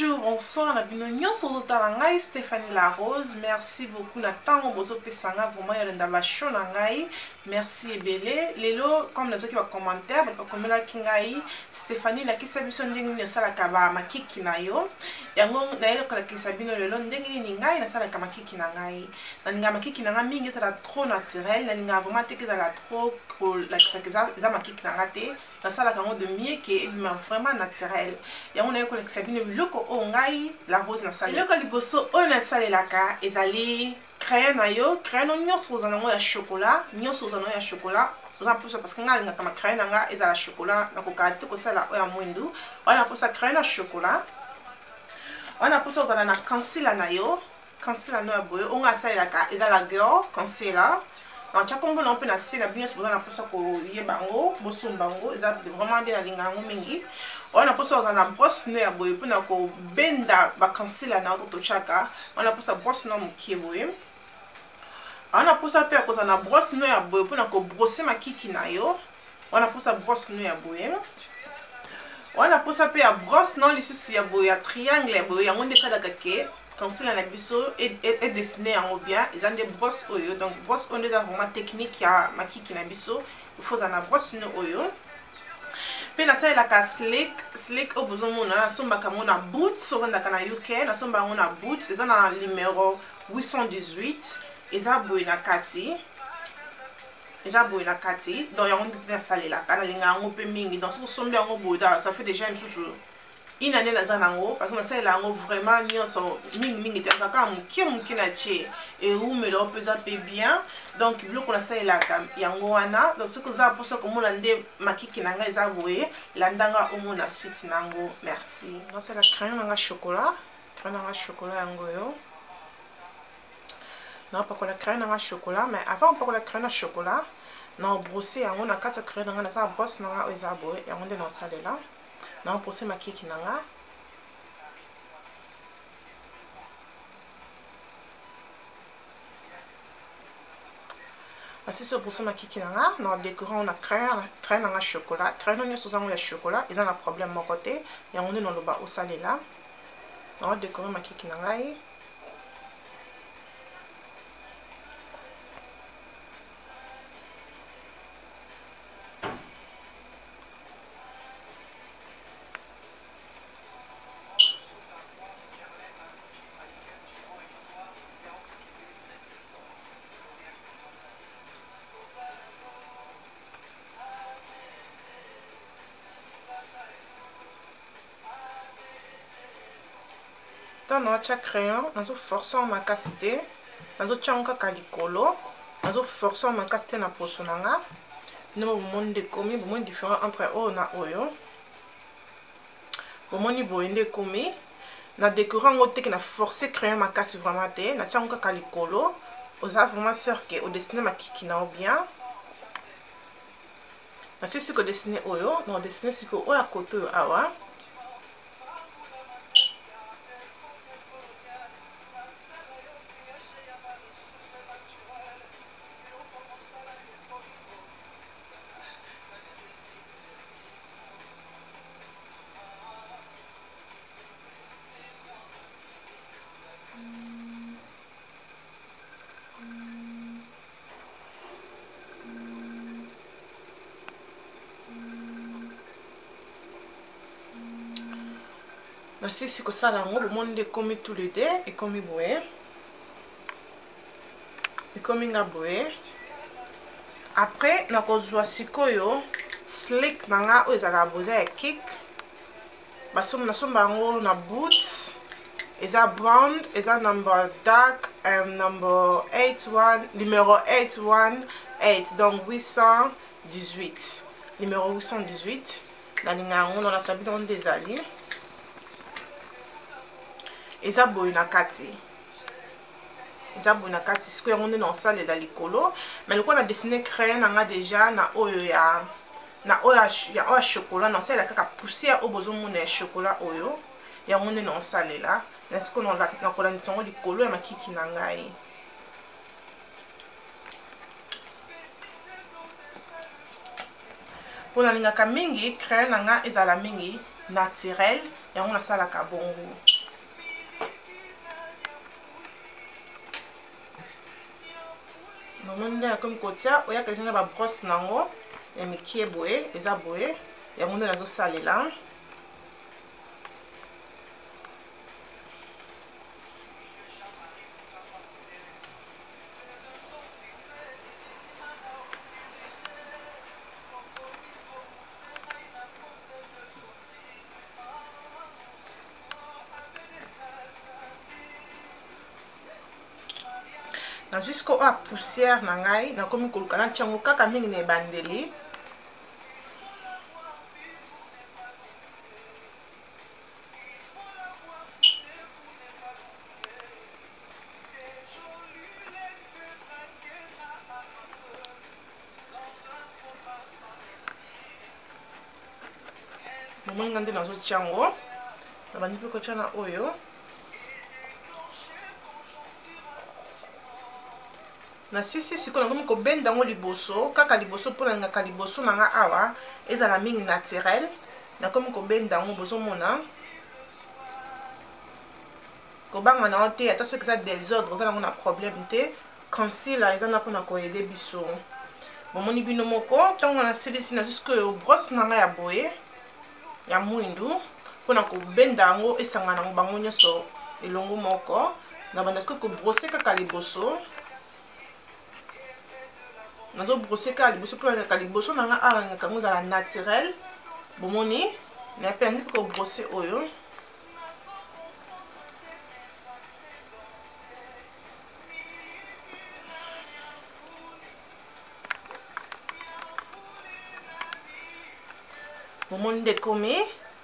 Bonjour, bonsoir, la bienvenue sur le talangai Stéphanie La Rose. Merci beaucoup na tango bozo pesanga vraiment ya ndaba show na ngai. Merci ebele. Lelo comme les autres qui va commentaire, ba komela kingai Stéphanie la kisa biso ndenge ni sala ka ba makiki na yo. Yango na yelo kala kisa bino lelo ndenge ni ngai na sala ka makiki na ngai. Na nga makiki na ngai mingi ça trop naturel, na nga vraiment te que ça trop la kisa za makiki na ngate. Na sala ka de mieux que vraiment naturel. Yango na yelo kala kisa bino loko o ngai La Rose na sala. Loko liboso o na sala la ka ezali crayon na yo, crayon nyonso ozana ngo ya chocolat, nyonso ozana ya chocolat. Ozana posa parce que nga linga kama crayon nga ezala chocolat na ko karte ko sala o ya mwindu. Wana posa crayon na chocolat. Wana posa ozana na concealer na yo, concealer no ya boye, o nga sala la ka ezala girl concealer. Na chakombo na opena sina binyo ozana posa ko yebango, bosombango, ezala vraiment bien na linga ngo mingi. On a posé dans la brosse noire boye pour na ko benda ba concealer na to chaka. On a posé brosse noire mukie boye. On a posé pe ko na brosse noire boye pour na ko brosser makiki na yo. On a posé brosse noire boye. On a posé pe ya brosse non lisusu ya boye ya triangle boye ya ngonde fada kake. Concealer na biso et dessiné en bien, ils ont des brosses oyo. Donc brosse on est dans vraiment technique ya makiki na biso. Il faut na brosse no oyo. Pe na sala ka slick au besoin mona somba ka mona boot so renda kana UK na somba mona boot eza na numéro 818 eza boy na kati donc yango ndina sala la kana linga ngo pe mingi donc so somba ngo boy da ça fait déjà une année na zanango parce que na sala ngo vraiment nyonso mingi te ka muki na che et où me lo pesa pe bien donc le ko na sala ka yango wana donc ce que ça pour ça comme on nde makiki na nga eza boye landanga omo na suite nango merci non c'est la crème na chocolat yango yo non pas la crème na chocolat mais avant pas la crème na chocolat non brosser yango na kata crème na sa brosse na eza boye yango nde na sala là non brosser makiki na nga si c'est pour ça makiki nanga na décorant na crème na chocolat crème na sozango ya chocolat ils ont un problème mon côté et on est dans le bas au salé là on décorer makiki nanga dans notre crayon, nous forçons ma cassité, nous tchanka kalikolo, nous forçons ma cassité na posonanga. Nous monde de commis, beaucoup différent entre o na oyo. Beaucoup ni boende commis, na décorant ngote que na forcer crayon ma casse vraiment té, na tchanka kalikolo, osa vraiment cercle au dessiner ma kiki na bien. Na c'est ce que dessiner oyo, na dessiner ce que o à côté awa. Si que ça là le monde comme tous les deux et comme il boit et comme il a boit après na kozwa sikoyo slick nanga o ezala boza ya kick basom na somba ngo na boots eza brown eza number dark number 81 numéro 818 donc 818 numéro 818 na linga ngo na sabi on des alliés eza boye na kati siko yango nde na osalela likolo mais loko na dessiner crayon nanga déjà na oyo ya chocolat na osalela kaka poussière o bozomona ya chocolat oyo yango nde na osalela na siko na kolandisa yango likolo ya makiki na ngai mpona lingaka mingi crayon nanga ezala mingi naturel yango nasalaka bongo Maman nde comme kotia oya ka jana ba brosse nango ya mikie boye eza boye ya monde nazo salela. Na jusqu'au a poussière na ngai na komi koluka na tiango kaka mingi na ebandeli. Maman ngande nazo tiango na bandi pe ko tiana oyo. Na sisi siko na komi ko benda ngo liboso kaka liboso pona ngaka liboso na nga awa ezala mingi naturel na komi ko benda ngo bozo mona ko banga na ote ata soki eza désordre eza nango na problème te concealer eza na pona ko aider biso. Bomoni bino moko ntango na silisi na jusque oyo brosse na nga ya boye ya mwindu pona ko benda ngo esangana ngo bango nyonso elongo moko na banda siko ko brosser kaka liboso. Nazo brosser ka liboso pour ka liboso na nga ala ngaka ngo za naturel. Bomoni na pe andi ko brosser oyo. Bomoni de komi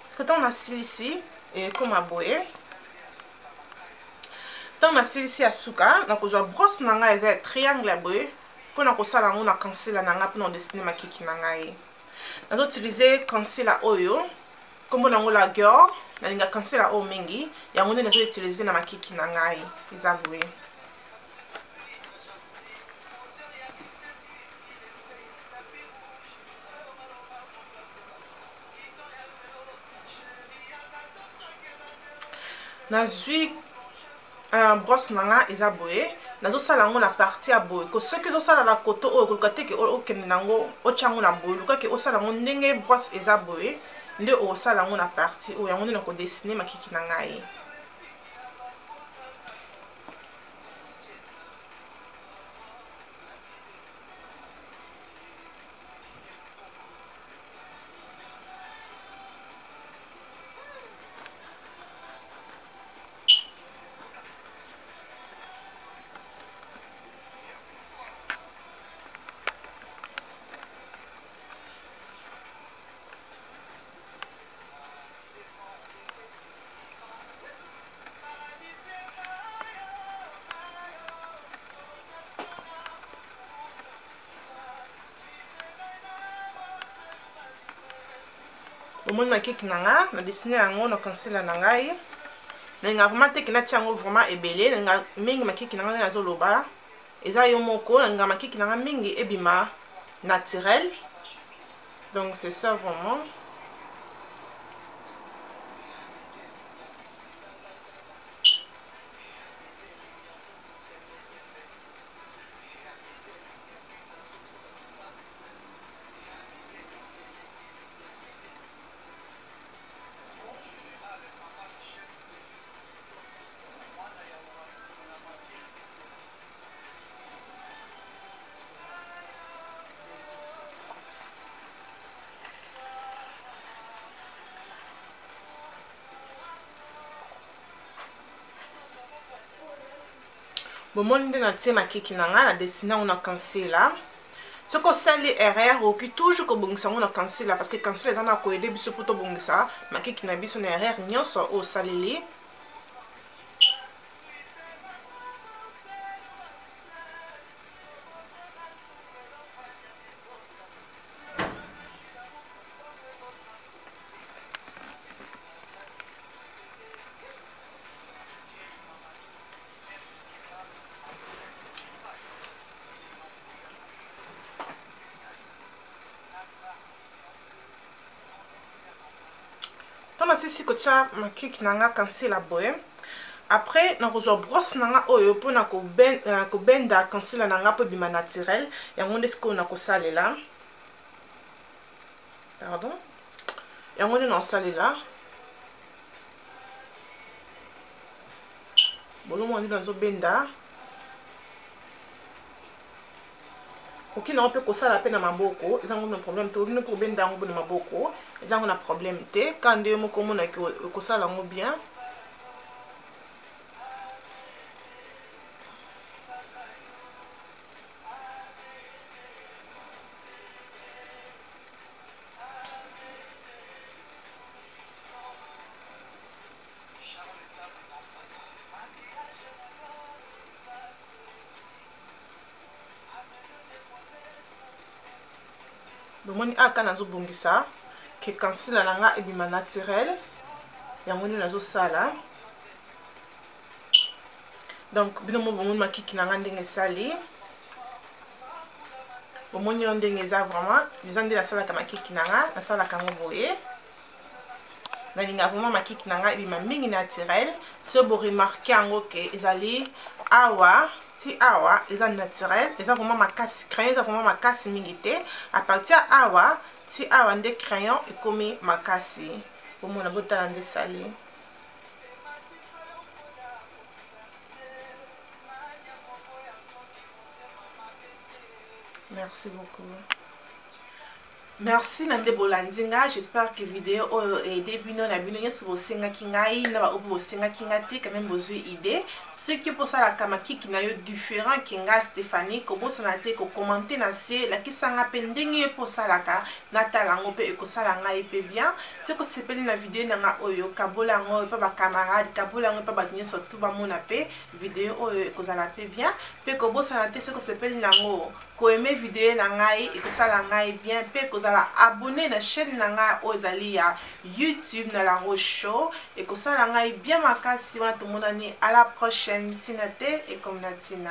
parce que tant on a silisi et comme a boye. Tant on a silisi asuka na ko zo brosse na nga eza triangle ya boye. Pour na ngo na concealer na nga pour dessiner makiki na ngai. Nazo utiliser concealer oyo kombo nango la Dior na linga concealer o mingi yango nde nazo utiliser na makiki na ngai eza boye. Nazui brosse na nga eza boye. Nazo sala ngo na partie ya boye ko soki zo sala la koto oyo ko kateke o kende nango o chango na boye luka ke o sala ngo ndenge brosse eza boye nde o sala ngo na partie oyo yango nde na ko dessiner makiki na ngai. Omoni makiki na nga na dessiner yango na concealer na ngai. Na nga vraiment te kina tiango vraiment ebele na nga mingi makiki na nga na zo loba. Eza yo moko na nga makiki na nga mingi ebima naturel. Donc c'est ça vraiment. Bomoni nde na tie makiki na nga na dessiner ngo na concealer. Soko osali erreur oki toujours ko bongisa ngo na concealer parce que concealer eza na ko aider biso pour to bongisa makiki na biso na erreur nyonso o saleli. Tama sisi kotia makiki na nga concealer boye. après nakozwa brosse nanga oyo pona ko benda concealer nanga po bima naturel yango nde sikoyo nakosalela pardon yango nde nakosalela bolomo ndi nazobenda oki na mpe kosala pe na maboko ezango na problème te okino ko benda yango na maboko ezango na problème te quand yo moko mona ko sala yango bien. Bomoni aka nazobongisa ke concealer nanga ebima naturel yango nde nazosala donc bino mo bomoni makiki nanga ndenge esali bomoni yo ndenge eza vraiment eza nde nasalaka makiki nanga nasalaka yango boye nalinga vraiment makiki nanga ebima mingi naturel so bo remarquer yango ke ezali awa ti awa eza naturel eza vraiment makasi crayon eza vraiment makasi mingi te à partir awa ti awa nde crayon ekomi makasi bomona botala nde sali. Merci beaucoup. Merci Nande Bolandinga, j'espère que vidéo aidé bino na bino nyeso bosenga kingai na ba obo bosenga kingati quand même besoin idée ce qui pour ça la kamaki qui na yo différent kinga Stéphanie ko bosa na te ko commenter na se la kisanga pendenge pour ça la ka na talango pe ko sala ngai pe bien ce que c'est peli na vidéo na oyo kabola ngo pa ba camarade kabola ngo pa ba nyeso tout ba mona pe vidéo oyo ko sala pe bien pe ko bosa na te ce que c'est peli na ngo ko aimer vidéo na ngai et ko sala ngai bien pe ko sala abonner na chaîne na ngai ozali ya YouTube na la Rose Show et ko sala ngai bien makasi wana to monani à la prochaine tinate et comme na tina.